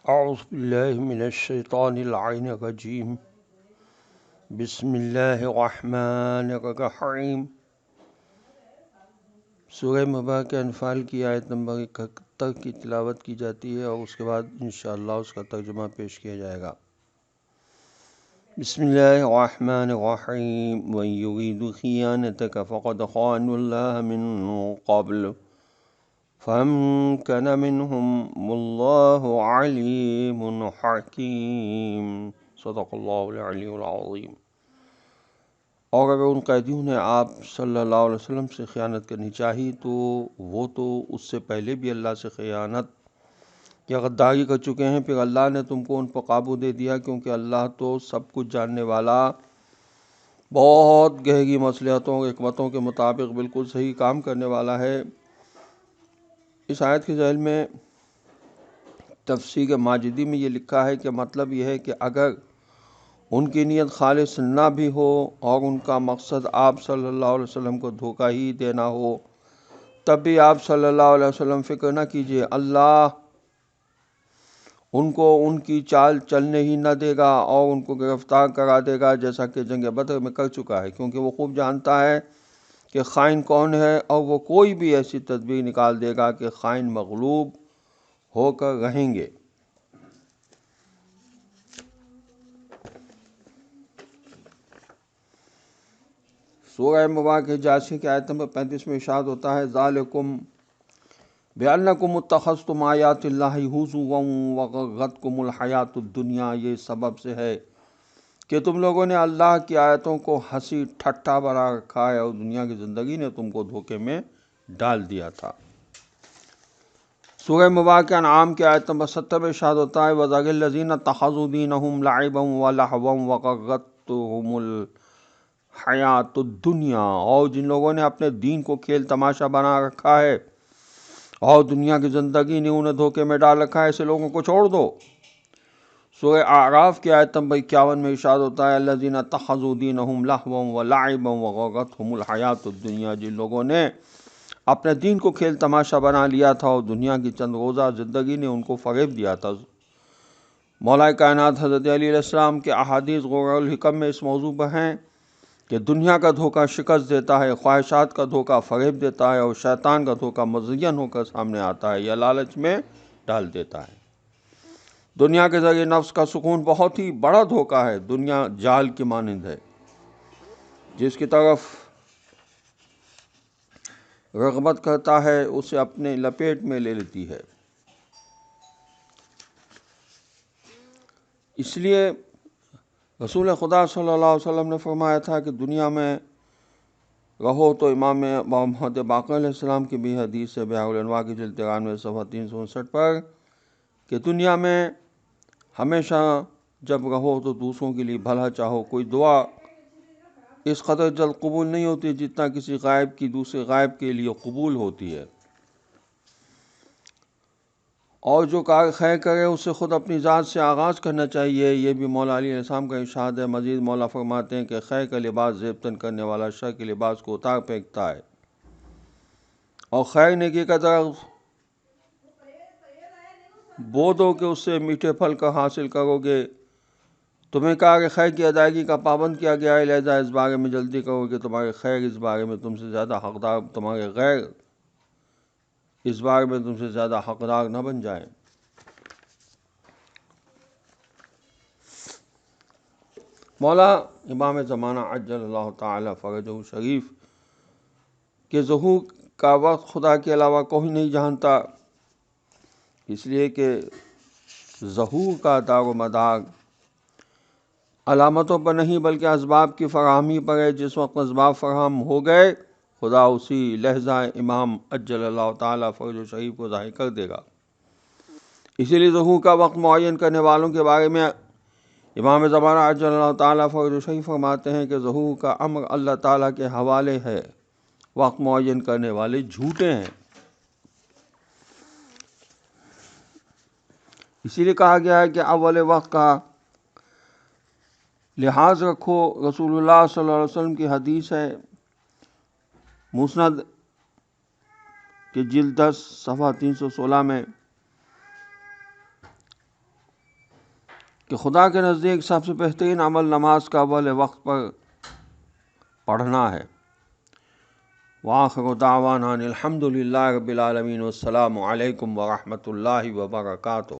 اعوذ باللہ من الشیطان اللعین الرجیم بسم اللہ الرحمن الرحیم۔ سورہ مبارکہ انفال کی آیت نمبر 71 کی تلاوت کی جاتی ہے اور اس کے بعد انشاءاللہ اس کا ترجمہ پیش کیا جائے گا۔ بسم اللہ الرحمن الرحیم۔ وَإِن يُرِيدُوا خِيَانَتَكَ فَقَدْ خَانُوا اللَّهَ مِن قَبْلُ فَأَمْكَنَ مِنْهُمْ وَاللَّهُ عَلِيمٌ حَكِيمٌ۔ صدق اللہ العلی العظیم۔ اور اگر ان قیدیوں نے آپ صلی اللہ علیہ وسلم سے خیانت کرنی چاہی تو وہ تو اس سے پہلے بھی اللہ سے خیانت یا غداری کر چکے ہیں، پھر اللہ نے تم کو ان پر قابو دے دیا، کیونکہ اللہ تو سب کچھ جاننے والا، بہت گہری مصلحتوں اور حکمتوں کے مطابق بالکل صحیح کام کرنے والا ہے۔ اس آیت کے ذیل میں تفسیر ماجدی میں یہ لکھا ہے کہ مطلب یہ ہے کہ اگر ان کی نیت خالص نہ بھی ہو اور ان کا مقصد آپ صلی اللہ علیہ وسلم کو دھوکہ ہی دینا ہو، تب بھی آپ صلی اللہ علیہ وسلم فکر نہ کیجیے، اللہ ان کو ان کی چال چلنے ہی نہ دے گا اور ان کو گرفتار کرا دے گا، جیسا کہ جنگ بدر میں کر چکا ہے، کیونکہ وہ خوب جانتا ہے کہ خائن کون ہے، اور وہ کوئی بھی ایسی تدبیر نکال دے گا کہ خائن مغلوب ہو کر رہیں گے۔ سورہ مبارکہ جاسیہ کی آیت نمبر 35 میں ارشاد ہوتا ہے، ذالکم بِأَنَّکُمُ اتَّخَذْتُمْ آیاتِ اللہ ہزوا وغرتکم الحیاۃ الدنیا، یہ سبب سے ہے کہ تم لوگوں نے اللہ کی آیتوں کو ہنسی ٹھٹا بنا رکھا ہے اور دنیا کی زندگی نے تم کو دھوکے میں ڈال دیا تھا۔ سورہ مبارکہ انعام کی آیت نمبر 70 میں ارشاد ہوتا ہے، وَذَرِ الَّذِينَ اتَّخَذُوا دِینَهُمْ لَعِبًا وَلَهْوًا وَغَرَّتْهُمُ الْحَیَاۃُ الدُّنْیَا، اور جن لوگوں نے اپنے دین کو کھیل تماشا بنا رکھا ہے اور دنیا کی زندگی نے انہیں دھوکے میں ڈال رکھا ہے، ایسے لوگوں کو چھوڑ دو۔ سورہ اعراف کی آیت نمبر 51 میں ارشاد ہوتا ہے، الذین اتخذوا دینہم لہوا ولعبا وغرتہم الحیاۃ الدنیا، جن لوگوں نے اپنے دین کو کھیل تماشا بنا لیا تھا اور دنیا کی چند روزہ زندگی نے ان کو فریب دیا تھا۔ مولا کائنات حضرت علی علیہ السلام کے احادیث غور الحکم میں اس موضوع پر ہیں کہ دنیا کا دھوکہ شکست دیتا ہے، خواہشات کا دھوکہ فریب دیتا ہے، اور شیطان کا دھوکہ مزین ہو کر سامنے آتا ہے یا لالچ میں ڈال دیتا ہے۔ دنیا کے ذریعے نفس کا سکون بہت ہی بڑا دھوکہ ہے۔ دنیا جال کی مانند ہے، جس کی طرف رغبت کرتا ہے اسے اپنے لپیٹ میں لے لیتی ہے۔ اس لیے رسول خدا صلی اللہ علیہ وسلم نے فرمایا تھا کہ دنیا میں رہو تو امام محمد باقر علیہ السلام کی بھی حدیث ہے بیان الانواع کی جلد 93 صفحہ 359 پر، کہ دنیا میں ہمیشہ جب رہو تو دوسروں کے لیے بھلا چاہو۔ کوئی دعا اس قدر جلد قبول نہیں ہوتی جتنا کسی غائب کی دوسرے غائب کے لیے قبول ہوتی ہے، اور جو کار خیر کرے اسے خود اپنی ذات سے آغاز کرنا چاہیے۔ یہ بھی مولا علی علیہ السلام کا ارشاد ہے۔ مزید مولا فرماتے ہیں کہ خیر کا لباس زیب تن کرنے والا شر کے لباس کو اتار پھینکتا ہے، اور خیر نیکی کا درخت بو دو کہ اس سے میٹھے پھل کا حاصل کرو گے۔ تمہیں کہا کہ خیر کی ادائیگی کا پابند کیا گیا ہے، لہذا اس بارے میں جلدی کرو کہ تمہارے خیر اس بارے میں تم سے زیادہ حقدار، تمہارے غیر اس بارے میں تم سے زیادہ حقدار نہ بن جائیں۔ مولا امام زمانہ عجل اللہ تعالی فرجہ شریف کہ ظہور کا وقت خدا کے علاوہ کوئی نہیں جانتا، اس لیے کہ ظہور کا دار و مدار علامتوں پر نہیں بلکہ اسباب کی فراہمی پر ہے۔ جس وقت اسباب فراہم ہو گئے، خدا اسی لہجہ امام عجل اللہ تعالی فرجہ شریف کو ظاہر کر دے گا۔ اسی لیے ظہور کا وقت معین کرنے والوں کے بارے میں امام زمانہ عجل اللہ تعالیٰ فرجہ شریف فرماتے ہیں کہ ظہور کا امر اللہ تعالیٰ کے حوالے ہے، وقت معین کرنے والے جھوٹے ہیں۔ اسی لیے کہا گیا ہے کہ اول وقت کا لحاظ رکھو۔ رسول اللہ صلی اللہ علیہ وسلم کی حدیث ہے، مسند کے جلد 10 صفحہ 316 میں، کہ خدا کے نزدیک سب سے بہترین عمل نماز کا اول وقت پر پڑھنا ہے۔ وآخر دعوانا الحمد للہ رب العالمین، والسلام علیکم ورحمۃ اللہ وبرکاتہ۔